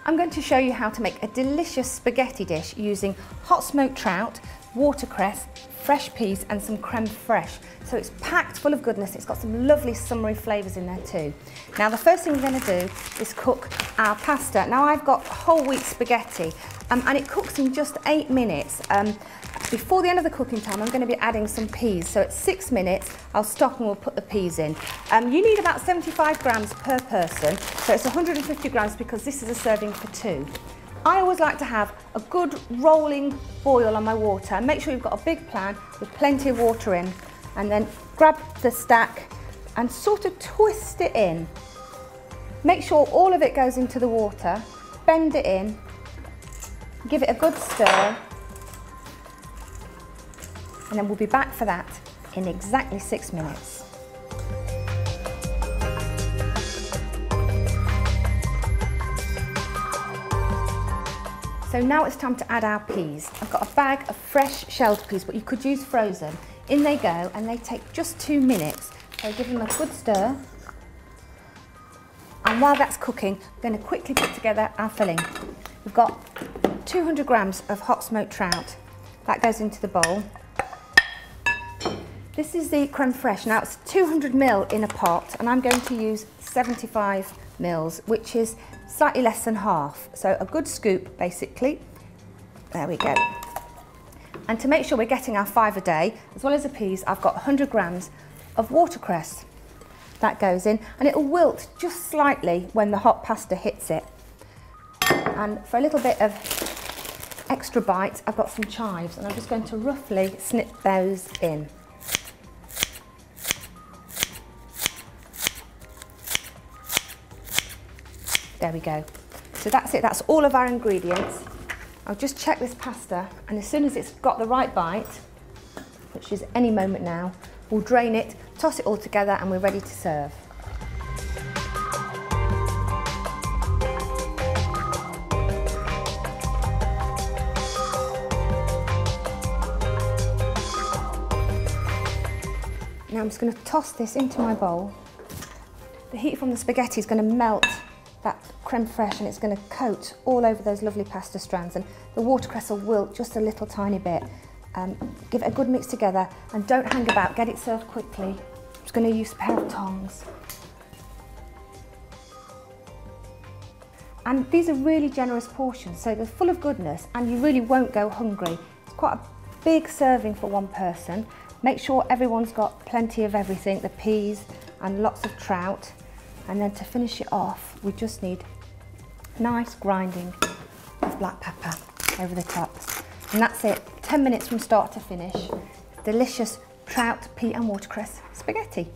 I'm going to show you how to make a delicious spaghetti dish using hot smoked trout, watercress, fresh peas and some crème fraîche. So it's packed full of goodness. It's got some lovely summery flavours in there too. Now the first thing we're going to do is cook our pasta. Now I've got whole wheat spaghetti and it cooks in just 8 minutes. Before the end of the cooking time, I'm going to be adding some peas. So at 6 minutes, I'll stop and we'll put the peas in. You need about 75 grams per person. So it's 150 grams because this is a serving for 2. I always like to have a good rolling boil on my water. Make sure you've got a big pan with plenty of water in. And then grab the stack and sort of twist it in. Make sure all of it goes into the water. Bend it in. Give it a good stir. And then we'll be back for that in exactly 6 minutes. So now it's time to add our peas. I've got a bag of fresh shelled peas, but you could use frozen. In they go, and they take just 2 minutes. So give them a good stir. And while that's cooking, we're going to quickly put together our filling. We've got 200 grams of hot smoked trout. That goes into the bowl. This is the crème fraîche. Now it's 200 ml in a pot, and I'm going to use 75 ml, which is slightly less than half. So a good scoop, basically. There we go. And to make sure we're getting our 5 a day, as well as the peas, I've got 100 grams of watercress. That goes in, and it'll wilt just slightly when the hot pasta hits it. And for a little bit of extra bite, I've got some chives, and I'm just going to roughly snip those in. There we go. So that's it, that's all of our ingredients. I'll just check this pasta, and as soon as it's got the right bite, which is any moment now, we'll drain it, toss it all together, and we're ready to serve. Now I'm just going to toss this into my bowl. The heat from the spaghetti is going to melt that crème fraîche, and it's going to coat all over those lovely pasta strands, and the watercress will wilt just a little tiny bit. Give it a good mix together and don't hang about, get it served quickly. I'm just going to use a pair of tongs. And these are really generous portions, so they're full of goodness and you really won't go hungry. It's quite a big serving for one person. Make sure everyone's got plenty of everything, the peas and lots of trout. And then to finish it off, we just need nice grinding of black pepper over the top. And that's it, 10 minutes from start to finish. Delicious trout, pea and watercress spaghetti.